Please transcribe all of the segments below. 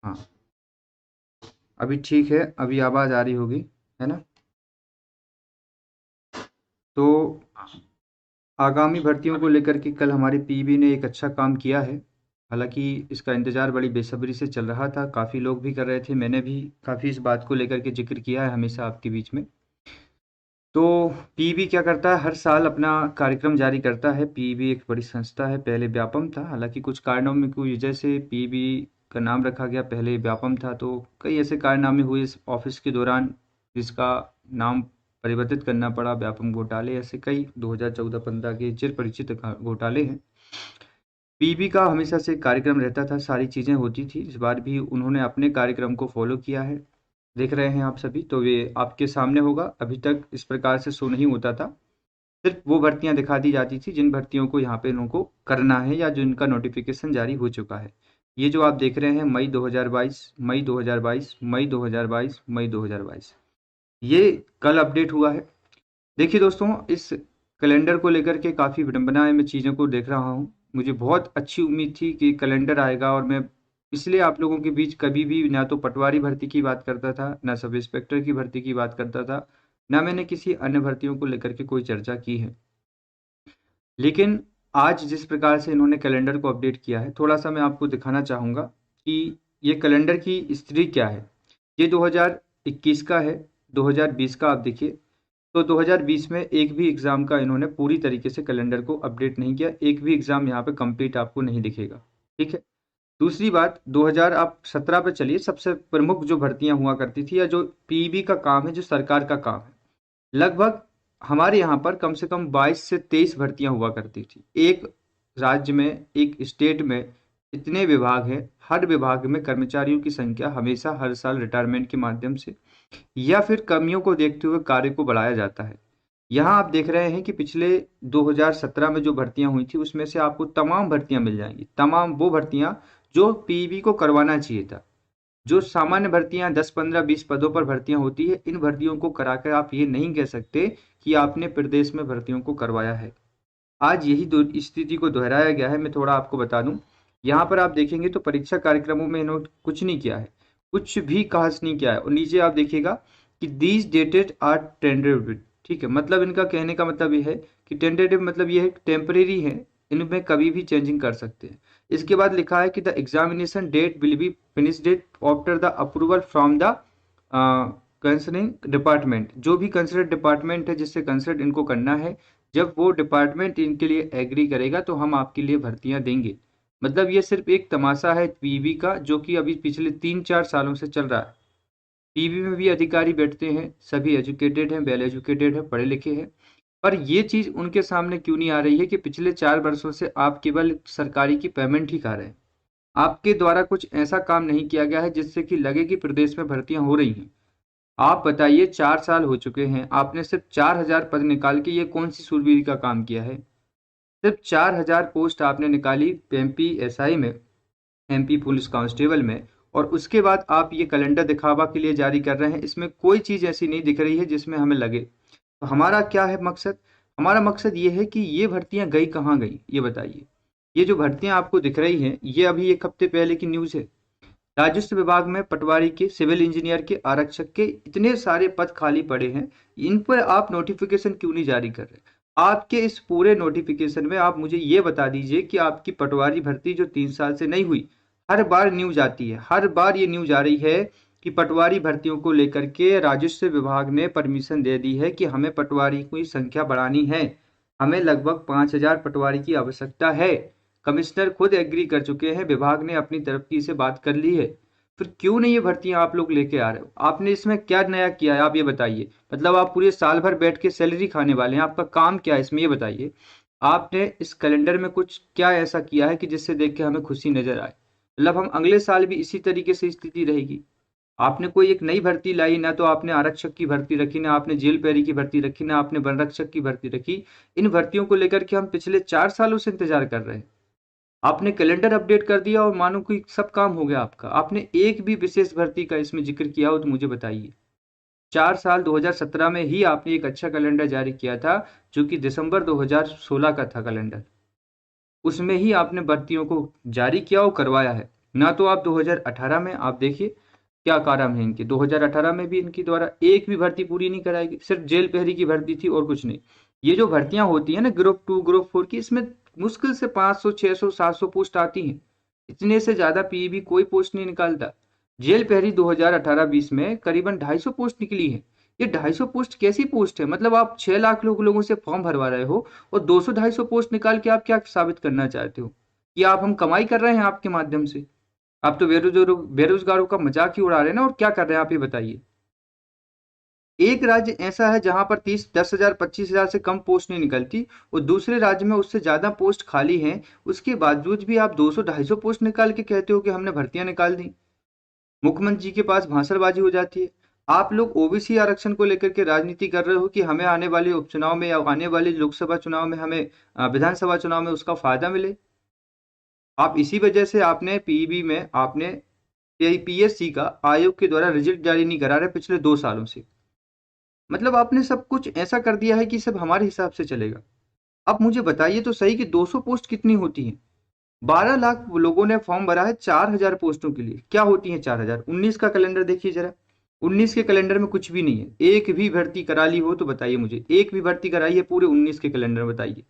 हाँ, अभी ठीक है, अभी आवाज़ आ रही होगी, है ना? तो आगामी भर्तियों को लेकर के कल हमारे पीबी ने एक अच्छा काम किया है। हालाँकि इसका इंतज़ार बड़ी बेसब्री से चल रहा था, काफ़ी लोग भी कर रहे थे, मैंने भी काफ़ी इस बात को लेकर के ज़िक्र किया है हमेशा आपके बीच में। तो पीईबी क्या करता है, हर साल अपना कार्यक्रम जारी करता है। पीईबी एक बड़ी संस्था है, पहले व्यापम था, हालांकि कुछ कारणों में की वजह से पीईबी का नाम रखा गया, पहले व्यापम था, तो कई ऐसे कारनामे हुए इस ऑफिस के दौरान जिसका नाम परिवर्तित करना पड़ा। व्यापम घोटाले ऐसे कई 2014-15 के चिर परिचित घोटाले हैं। पीईबी का हमेशा से कार्यक्रम रहता था, सारी चीज़ें होती थी, इस बार भी उन्होंने अपने कार्यक्रम को फॉलो किया है। देख रहे हैं आप सभी, तो ये आपके सामने होगा। अभी तक इस प्रकार से शो नहीं होता था, सिर्फ वो भर्तियां दिखा दी जाती थी जिन भर्तियों को यहाँ पे इनको करना है या जिनका नोटिफिकेशन जारी हो चुका है। ये जो आप देख रहे हैं मई 2022, मई 2022, मई 2022, मई 2022, ये कल अपडेट हुआ है। देखिए दोस्तों, इस कैलेंडर को लेकर के काफ़ी विडंबना है, मैं चीज़ों को देख रहा हूँ। मुझे बहुत अच्छी उम्मीद थी कि कैलेंडर आएगा, और मैं इसलिए आप लोगों के बीच कभी भी ना तो पटवारी भर्ती की बात करता था, ना सब इंस्पेक्टर की भर्ती की बात करता था, ना मैंने किसी अन्य भर्तियों को लेकर के कोई चर्चा की है। लेकिन आज जिस प्रकार से इन्होंने कैलेंडर को अपडेट किया है, थोड़ा सा मैं आपको दिखाना चाहूँगा कि ये कैलेंडर की स्थिति क्या है। ये 2021 का है, 2020 का आप देखिए। तो 2020 में एक भी एग्ज़ाम का इन्होंने पूरी तरीके से कैलेंडर को अपडेट नहीं किया, एक भी एग्ज़ाम यहाँ पे कंप्लीट आपको नहीं दिखेगा, ठीक है। दूसरी बात, 2000 आप 17 पे चलिए, सबसे प्रमुख जो भर्तियां हुआ करती थी या जो पीईबी का काम है, जो सरकार का काम है, लगभग हमारे यहाँ पर कम से कम 22 से 23 भर्तियां हुआ करती थी। एक राज्य में, एक स्टेट में इतने विभाग हैं, हर विभाग में कर्मचारियों की संख्या हमेशा हर साल रिटायरमेंट के माध्यम से या फिर कमियों को देखते हुए कार्य को बढ़ाया जाता है। यहाँ आप देख रहे हैं कि पिछले 2017 में जो भर्तियां हुई थी उसमें से आपको तमाम भर्तियां मिल जाएंगी, तमाम वो भर्तियां जो पीईबी को करवाना चाहिए था। जो सामान्य भर्तियां 10, 15, 20 पदों पर भर्तियां होती है, इन भर्तियों को कराकर आप ये नहीं कह सकते कि आपने प्रदेश में भर्तियों को करवाया है। आज यही स्थिति को दोहराया गया है। मैं थोड़ा आपको बता दूं, यहाँ पर आप देखेंगे तो परीक्षा कार्यक्रमों में इन्होंने कुछ नहीं किया है, कुछ भी खास नहीं किया है। और नीचे आप देखिएगा कि दीज डेटेड आर टेंटेटिव, ठीक है, मतलब इनका कहने का मतलब ये है कि टेंटेटिव मतलब ये है टेम्परेरी है, इनमें कभी भी चेंजिंग कर सकते हैं। इसके बाद लिखा है कि the examination date will be finish date after the approval from the concerning department. जो भी कंसर्न डिपार्टमेंट है जिससे कंसर्न इनको करना है, जब वो डिपार्टमेंट इनके लिए एग्री करेगा तो हम आपके लिए भर्तियां देंगे। मतलब ये सिर्फ एक तमाशा है पीवी का, जो कि अभी पिछले 3-4 सालों से चल रहा है। पीवी में भी अधिकारी बैठते हैं, सभी एजुकेटेड हैं, वेल एजुकेटेड हैं, पढ़े लिखे हैं, पर ये चीज़ उनके सामने क्यों नहीं आ रही है कि पिछले 4 वर्षों से आप केवल सरकारी की पेमेंट ही खा रहे हैं। आपके द्वारा कुछ ऐसा काम नहीं किया गया है जिससे कि लगे कि प्रदेश में भर्तियां हो रही हैं। आप बताइए, 4 साल हो चुके हैं, आपने सिर्फ 4000 पद निकाल के ये कौन सी सूरबीरी का काम किया है। सिर्फ 4000 पोस्ट आपने निकाली एमपी एसआई में, एमपी पुलिस कांस्टेबल में, और उसके बाद आप ये कैलेंडर दिखावा के लिए जारी कर रहे हैं। इसमें कोई चीज़ ऐसी नहीं दिख रही है जिसमें हमें लगे। तो हमारा क्या है मकसद? हमारा मकसद ये है कि ये भर्तियां गई कहाँ गई, ये बताइए। ये जो भर्तियां आपको दिख रही हैं, ये अभी 1 हफ्ते पहले की न्यूज़ है। राजस्व विभाग में पटवारी के, सिविल इंजीनियर के, आरक्षक के इतने सारे पद खाली पड़े हैं, इन पर आप नोटिफिकेशन क्यों नहीं जारी कर रहे? आपके इस पूरे नोटिफिकेशन में आप मुझे ये बता दीजिए कि आपकी पटवारी भर्ती जो 3 साल से नहीं हुई, हर बार न्यूज आती है, हर बार ये न्यूज आ रही है कि पटवारी भर्तियों को लेकर के राजस्व विभाग ने परमिशन दे दी है कि हमें पटवारी की संख्या बढ़ानी है, हमें लगभग 5000 पटवारी की आवश्यकता है। कमिश्नर खुद एग्री कर चुके हैं, विभाग ने अपनी तरफ की से बात कर ली है। फिर क्यों नहीं ये भर्तियां आप लोग लेके आ रहे हो? आपने इसमें क्या नया किया है, आप ये बताइए। मतलब आप पूरे साल भर बैठ के सैलरी खाने वाले हैं, आपका काम क्या है इसमें, ये बताइए। आपने इस कैलेंडर में कुछ क्या ऐसा किया है कि जिससे देख के हमें खुशी नजर आए? मतलब हम अगले साल भी इसी तरीके से स्थिति रहेगी? आपने कोई एक नई भर्ती लाई, ना तो आपने आरक्षक की भर्ती रखी, ना आपने जेल पैरी की भर्ती रखी, ना आपने वन रक्षक की भर्ती रखी। इन भर्तियों को लेकर के हम पिछले 4 सालों से इंतजार कर रहे हैं। आपने कैलेंडर अपडेट कर दिया और मानो कि सब काम हो गया आपका। आपने एक भी विशेष भर्ती का इसमें जिक्र किया हो तो मुझे बताइए। 4 साल 2017 में ही आपने एक अच्छा कैलेंडर जारी किया था, जो कि दिसंबर 2016 का था कैलेंडर। उसमें ही आपने भर्तियों को जारी किया और करवाया है। ना तो आप 2018 में आप देखिए क्या कारण है इनके, 2018 में भी इनकी द्वारा एक भी भर्ती पूरी नहीं कराई गई, सिर्फ जेल प्रहरी की भर्ती थी और कुछ नहीं। ये जो भर्तियां होती है ना ग्रुप 2 ग्रुप 4 की, इसमें मुश्किल से 500 600 700 पोस्ट आती हैं, इतने से ज्यादा पीईबी कोई पोस्ट नहीं निकालता। जेल प्रहरी 2018-20 में करीबन 250 पोस्ट निकली है। ये 250 पोस्ट कैसी पोस्ट है, मतलब आप 6 लाख लोगों से फॉर्म भरवा रहे हो और 200-250 पोस्ट निकाल के आप क्या साबित करना चाहते हो कि आप हम कमाई कर रहे हैं आपके माध्यम से। आप तो बेरोजगारों का मजाक ही उड़ा रहे हैं ना, और क्या कर रहे हैं आप ये बताइए। एक राज्य ऐसा है जहां पर 10,000 25,000 से कम पोस्ट नहीं निकलती और दूसरे राज्य में उससे ज्यादा पोस्ट खाली हैं, उसके बावजूद भी आप 200-250 पोस्ट निकाल के कहते हो कि हमने भर्तियां निकाल दी। मुख्यमंत्री जी के पास भाषणबाजी हो जाती है। आप लोग ओबीसी आरक्षण को लेकर के राजनीति कर रहे हो कि हमें आने वाले उपचुनाव में या आने वाले लोकसभा चुनाव में, हमें विधानसभा चुनाव में उसका फायदा मिले। आप इसी वजह से आपने पीईबी में आपने पीएससी का आयोग के द्वारा रिजल्ट जारी नहीं करा रहे पिछले 2 सालों से। मतलब आपने सब कुछ ऐसा कर दिया है कि सब हमारे हिसाब से चलेगा। अब मुझे बताइए तो सही कि 200 पोस्ट कितनी होती हैं। 12 लाख लोगों ने फॉर्म भरा है 4,000 पोस्टों के लिए। क्या होती है 4,000? 19 का कैलेंडर देखिए जरा। 19 के कैलेंडर में कुछ भी नहीं है। एक भी भर्ती करा ली हो तो बताइए मुझे, एक भी भर्ती कराई है पूरे 19 के कैलेंडर में, बताइए।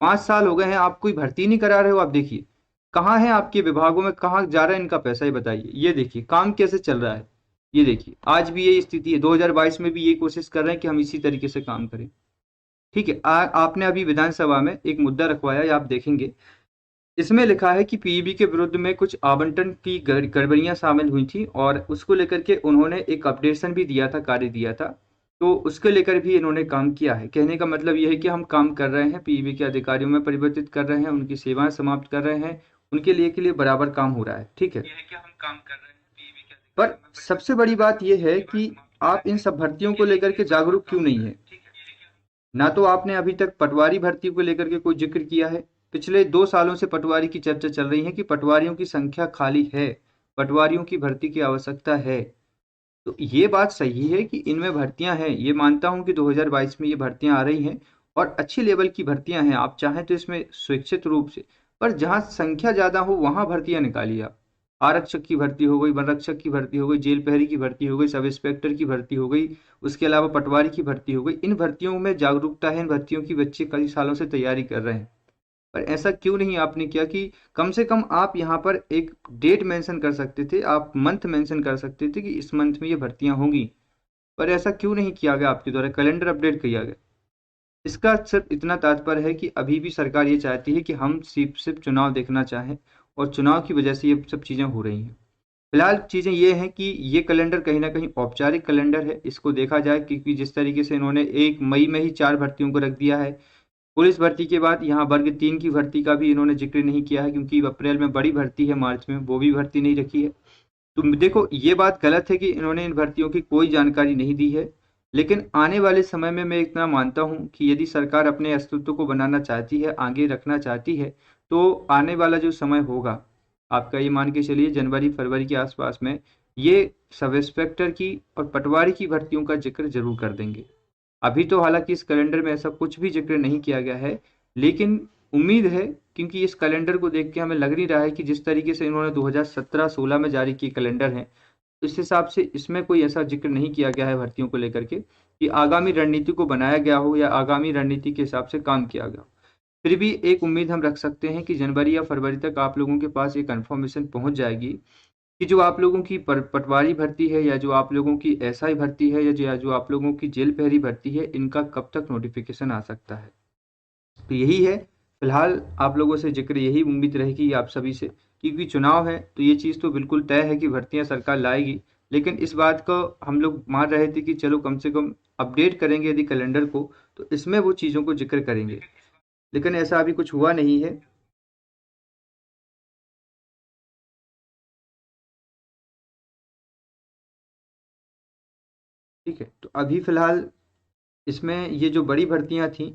5 साल हो गए हैं, आप कोई भर्ती नहीं करा रहे हो। आप देखिए कहाँ है आपके विभागों में, कहाँ जा रहा है इनका पैसा, ये बताइए। ये देखिए काम कैसे चल रहा है। ये देखिए आज भी यही स्थिति है, 2022 में भी यही कोशिश कर रहे हैं कि हम इसी तरीके से काम करें। ठीक है। आपने अभी विधानसभा में एक मुद्दा रखवाया है, आप देखेंगे इसमें लिखा है कि पीईबी के विरुद्ध में कुछ आवंटन की गड़बड़ियां शामिल हुई थी और उसको लेकर के उन्होंने एक अपडेशन भी दिया था, कार्य दिया था। तो उसको लेकर भी इन्होंने काम किया है। कहने का मतलब यह है कि हम काम कर रहे हैं, पीईबी के अधिकारियों में परिवर्तित कर रहे हैं, उनकी सेवाएं समाप्त कर रहे हैं, उनके लिए के लिए बराबर काम हो रहा है। ठीक है, पर सबसे बड़ी बात यह है कि आप इन सब भर्तियों को लेकर के जागरूक क्यों नहीं है। ना तो आपने अभी तक पटवारी भर्ती को लेकर के कोई जिक्र किया है। पिछले 2 सालों से पटवारी की चर्चा चल रही है कि पटवारियों की संख्या खाली है, पटवारियों की भर्ती की आवश्यकता है। तो ये बात सही है कि इनमें भर्तियां हैं, ये मानता हूं कि 2022 में ये भर्तियां आ रही हैं और अच्छी लेवल की भर्तियां हैं। आप चाहें तो इसमें स्वैच्छिक रूप से, पर जहां संख्या ज्यादा हो वहां भर्तियां निकालिए आप। आरक्षक की भर्ती हो गई, वन रक्षक की भर्ती हो गई, जेल प्रहरी की भर्ती हो गई, सब इंस्पेक्टर की भर्ती हो गई, उसके अलावा पटवारी की भर्ती हो गई। इन भर्तियों में जागरूकता है, इन भर्तियों की बच्चे कई सालों से तैयारी कर रहे हैं। पर ऐसा क्यों नहीं आपने किया कि कम से कम आप यहाँ पर एक डेट मेंशन कर सकते थे, आप मंथ मेंशन कर सकते थे कि इस मंथ में ये भर्तियां होंगी। पर ऐसा क्यों नहीं किया गया आपके द्वारा, कैलेंडर अपडेट किया गया। इसका सिर्फ इतना तात्पर्य है कि अभी भी सरकार ये चाहती है कि हम सिर्फ सिर्फ चुनाव देखना चाहें और चुनाव की वजह से ये सब चीज़ें हो रही हैं। फिलहाल चीज़ें ये हैं कि ये कैलेंडर कहीं ना कहीं औपचारिक कैलेंडर है, इसको देखा जाए, क्योंकि जिस तरीके से इन्होंने 1 मई में ही 4 भर्तियों को रख दिया है। पुलिस भर्ती के बाद यहाँ वर्ग 3 की भर्ती का भी इन्होंने जिक्र नहीं किया है, क्योंकि अप्रैल में बड़ी भर्ती है, मार्च में वो भी भर्ती नहीं रखी है। तो देखो ये बात गलत है कि इन्होंने इन भर्तियों की कोई जानकारी नहीं दी है। लेकिन आने वाले समय में मैं इतना मानता हूं कि यदि सरकार अपने अस्तित्व को बनाना चाहती है, आगे रखना चाहती है, तो आने वाला जो समय होगा, आपका ये मान के चलिए जनवरी फरवरी के आसपास में ये सब इंस्पेक्टर की और पटवारी की भर्तियों का जिक्र जरूर कर देंगे। अभी तो हालांकि इस कैलेंडर में ऐसा कुछ भी जिक्र नहीं किया गया है, लेकिन उम्मीद है, क्योंकि इस कैलेंडर को देख के हमें लग नहीं रहा है कि जिस तरीके से इन्होंने 2017-16 में जारी किए कैलेंडर हैं, इस हिसाब से इसमें कोई ऐसा जिक्र नहीं किया गया है भर्तियों को लेकर के कि आगामी रणनीति को बनाया गया हो या आगामी रणनीति के हिसाब से काम किया गया। फिर भी एक उम्मीद हम रख सकते हैं कि जनवरी या फरवरी तक आप लोगों के पास ये कंफर्मेशन पहुंच जाएगी कि जो आप लोगों की पटवारी भर्ती है, या जो आप लोगों की एसआई भर्ती है, या जो आप लोगों की जेल प्रहरी भर्ती है, इनका कब तक नोटिफिकेशन आ सकता है। तो यही है फिलहाल आप लोगों से जिक्र, यही उम्मीद रहेगी आप सभी से, क्योंकि चुनाव है तो ये चीज़ तो बिल्कुल तय है कि भर्तियां सरकार लाएगी। लेकिन इस बात को हम लोग मान रहे थे कि चलो कम से कम अपडेट करेंगे यदि कैलेंडर को, तो इसमें वो चीज़ों को जिक्र करेंगे, लेकिन ऐसा अभी कुछ हुआ नहीं है। ठीक है, तो अभी फिलहाल इसमें ये जो बड़ी भर्तियां थी,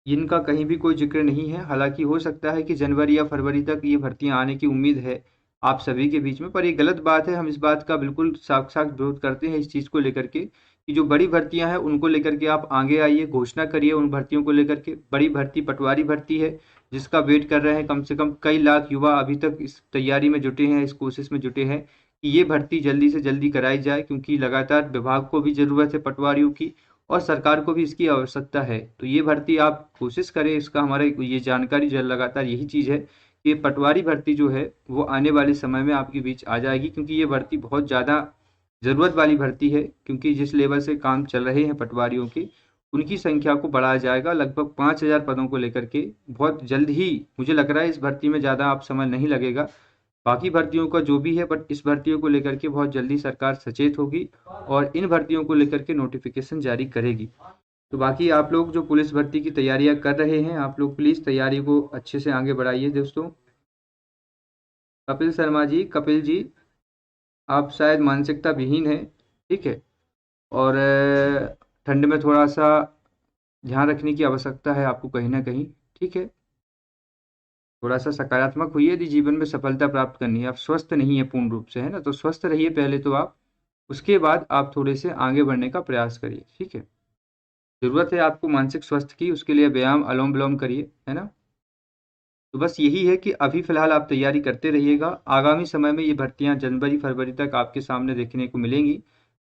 इनका कहीं भी कोई जिक्र नहीं है। हालांकि हो सकता है कि जनवरी या फरवरी तक ये भर्तियां आने की उम्मीद है आप सभी के बीच में, पर ये गलत बात है। हम इस बात का बिल्कुल साफ साफ विरोध करते हैं इस चीज़ को लेकर के कि जो बड़ी भर्तियां हैं उनको लेकर के आप आगे आइए, घोषणा करिए उन भर्तियों को लेकर के। बड़ी भर्ती पटवारी भर्ती है जिसका वेट कर रहे हैं कम से कम कई लाख युवा अभी तक इस तैयारी में जुटे हैं, इस कोशिश में जुटे हैं कि ये भर्ती जल्दी से जल्दी कराई जाए, क्योंकि लगातार विभाग को भी ज़रूरत है पटवारियों की और सरकार को भी इसकी आवश्यकता है। तो ये भर्ती आप कोशिश करें, इसका हमारे ये जानकारी जो लगातार यही चीज़ है कि पटवारी भर्ती जो है वो आने वाले समय में आपके बीच आ जाएगी, क्योंकि ये भर्ती बहुत ज़्यादा ज़रूरत वाली भर्ती है, क्योंकि जिस लेवल से काम चल रहे हैं पटवारियों के उनकी संख्या को बढ़ाया जाएगा लगभग 5,000 पदों को लेकर के बहुत जल्द ही। मुझे लग रहा है इस भर्ती में ज़्यादा आप समय नहीं लगेगा, बाकी भर्तियों का जो भी है, बट इस भर्तियों को लेकर के बहुत जल्दी सरकार सचेत होगी और इन भर्तियों को लेकर के नोटिफिकेशन जारी करेगी। तो बाकी आप लोग जो पुलिस भर्ती की तैयारियां कर रहे हैं, आप लोग प्लीज़ तैयारी को अच्छे से आगे बढ़ाइए दोस्तों। कपिल शर्मा जी, कपिल जी, आप शायद मानसिकता विहीन है, ठीक है, और ठंड में थोड़ा सा ध्यान रखने की आवश्यकता है आपको कहीं ना कहीं, ठीक है। थोड़ा सा सकारात्मक होइए, यदि जीवन में सफलता प्राप्त करनी है। आप स्वस्थ नहीं है पूर्ण रूप से, है ना, तो स्वस्थ रहिए पहले तो आप, उसके बाद आप थोड़े से आगे बढ़ने का प्रयास करिए, ठीक है। ज़रूरत है आपको मानसिक स्वास्थ्य की, उसके लिए व्यायाम अनुलोम विलोम करिए, है ना। तो बस यही है कि अभी फ़िलहाल आप तैयारी करते रहिएगा, आगामी समय में ये भर्तियाँ जनवरी फरवरी तक आपके सामने देखने को मिलेंगी।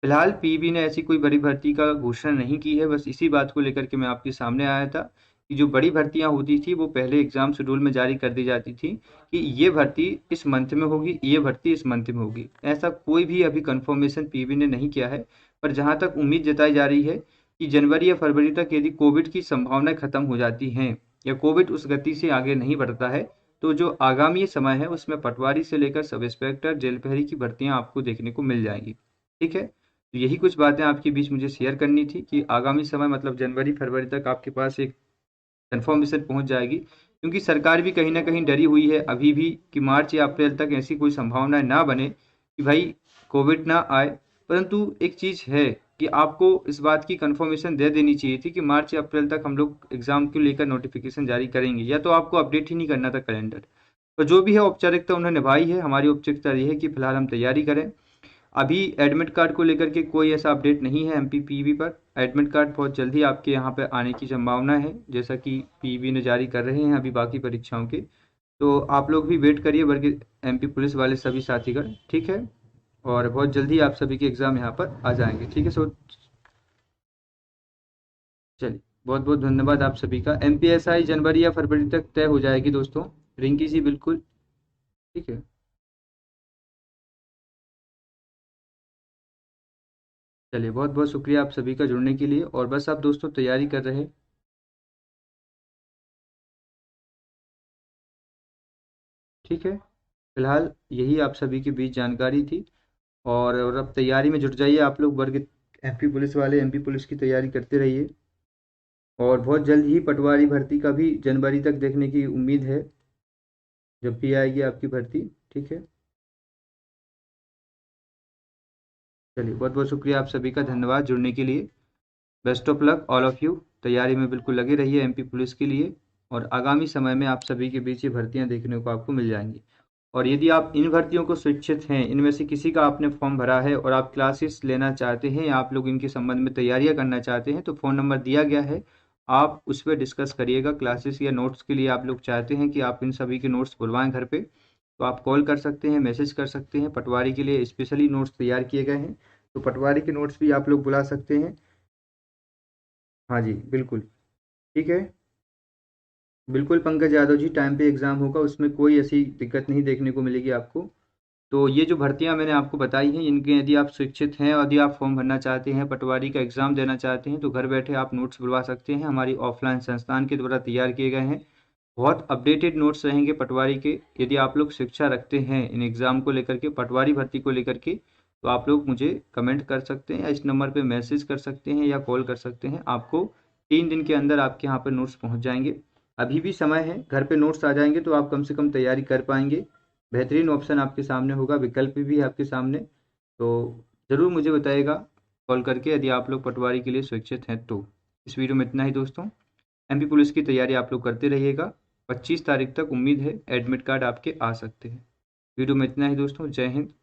फ़िलहाल पीईबी ने ऐसी कोई बड़ी भर्ती का घोषणा नहीं की है, बस इसी बात को लेकर के मैं आपके सामने आया था कि जो बड़ी भर्तियाँ होती थी वो पहले एग्ज़ाम शेड्यूल में जारी कर दी जाती थी कि ये भर्ती इस मंथ में होगी, ये भर्ती इस मंथ में होगी। ऐसा कोई भी अभी कन्फर्मेशन पीईबी ने नहीं किया है, पर जहाँ तक उम्मीद जताई जा रही है कि जनवरी या फरवरी तक यदि कोविड की संभावनाएँ खत्म हो जाती हैं या कोविड उस गति से आगे नहीं बढ़ता है, तो जो आगामी समय है उसमें पटवारी से लेकर सब इंस्पेक्टर, जेल प्रहरी की भर्तियां आपको देखने को मिल जाएंगी, ठीक है। तो यही कुछ बातें आपके बीच मुझे शेयर करनी थी कि आगामी समय मतलब जनवरी फरवरी तक आपके पास एक कंफर्मेशन पहुंच जाएगी, क्योंकि सरकार भी कहीं ना कहीं डरी हुई है अभी भी कि मार्च या अप्रैल तक ऐसी कोई संभावना ना बने कि भाई कोविड ना आए। परंतु एक चीज़ है कि आपको इस बात की कंफर्मेशन दे देनी चाहिए थी कि मार्च या अप्रैल तक हम लोग एग्ज़ाम को लेकर नोटिफिकेशन जारी करेंगे, या तो आपको अपडेट ही नहीं करना था कैलेंडर। तो जो भी है औपचारिकता उन्होंने निभाई है, हमारी औपचारिकता ये है कि फिलहाल हम तैयारी करें। अभी एडमिट कार्ड को लेकर के कोई ऐसा अपडेट नहीं है एमपी पीवी पर। एडमिट कार्ड बहुत जल्दी आपके यहाँ पे आने की संभावना है, जैसा कि पीवी ने जारी कर रहे हैं अभी बाकी परीक्षाओं के। तो आप लोग भी वेट करिए, बल्कि एमपी पुलिस वाले सभी साथीगण, ठीक है। और बहुत जल्दी आप सभी के एग्ज़ाम यहाँ पर आ जाएंगे, ठीक है। सो चलिए, बहुत बहुत धन्यवाद आप सभी का। एमपीएसआई जनवरी या फरवरी तक तय हो जाएगी दोस्तों, रिंकी जी, बिल्कुल, ठीक है। चलिए, बहुत बहुत शुक्रिया आप सभी का जुड़ने के लिए, और बस आप दोस्तों तैयारी कर रहे हैं, ठीक है। फिलहाल यही आप सभी के बीच जानकारी थी, और अब तैयारी में जुट जाइए आप लोग, वर्ग एमपी पुलिस वाले एमपी पुलिस की तैयारी करते रहिए, और बहुत जल्द ही पटवारी भर्ती का भी जनवरी तक देखने की उम्मीद है, जब भी आएगी आपकी भर्ती, ठीक है। चलिए, बहुत बहुत शुक्रिया आप सभी का, धन्यवाद जुड़ने के लिए। Best of luck all of you, तैयारी में बिल्कुल लगे रहिए एमपी पुलिस के लिए, और आगामी समय में आप सभी के बीच ये भर्तियां देखने को आपको मिल जाएंगी। और यदि आप इन भर्तियों को स्वेच्छित हैं, इनमें से किसी का आपने फॉर्म भरा है और आप क्लासेस लेना चाहते हैं या आप लोग इनके संबंध में तैयारियां करना चाहते हैं, तो फ़ोन नंबर दिया गया है, आप उस पर डिस्कस करिएगा। क्लासेस या नोट्स के लिए आप लोग चाहते हैं कि आप इन सभी के नोट्स बुलवाएं घर पे, तो आप कॉल कर सकते हैं, मैसेज कर सकते हैं। पटवारी के लिए स्पेशली नोट्स तैयार किए गए हैं, तो पटवारी के नोट्स भी आप लोग बुला सकते हैं। हाँ जी, बिल्कुल, ठीक है। बिल्कुल पंकज यादव जी, टाइम पे एग्ज़ाम होगा, उसमें कोई ऐसी दिक्कत नहीं देखने को मिलेगी आपको। तो ये जो भर्तियां मैंने आपको बताई हैं, इनके यदि आप शिक्षित हैं और यदि आप फॉर्म भरना चाहते हैं, पटवारी का एग्ज़ाम देना चाहते हैं, तो घर बैठे आप नोट्स बुलवा सकते हैं, हमारी ऑफलाइन संस्थान के द्वारा तैयार किए गए हैं। बहुत अपडेटेड नोट्स रहेंगे पटवारी के। यदि आप लोग शिक्षा रखते हैं इन एग्ज़ाम को लेकर के, पटवारी भर्ती को लेकर के, तो आप लोग मुझे कमेंट कर सकते हैं या इस नंबर पर मैसेज कर सकते हैं या कॉल कर सकते हैं। आपको 3 दिन के अंदर आपके यहाँ पर नोट्स पहुँच जाएंगे। अभी भी समय है, घर पे नोट्स आ जाएंगे तो आप कम से कम तैयारी कर पाएंगे। बेहतरीन ऑप्शन आपके सामने होगा, विकल्प भी है आपके सामने। तो ज़रूर मुझे बताइएगा कॉल करके यदि आप लोग पटवारी के लिए स्वेच्छित हैं तो। इस वीडियो में इतना ही दोस्तों, एमपी पुलिस की तैयारी आप लोग करते रहिएगा। 25 तारीख तक उम्मीद है एडमिट कार्ड आपके आ सकते हैं। वीडियो में इतना ही दोस्तों, जय हिंद।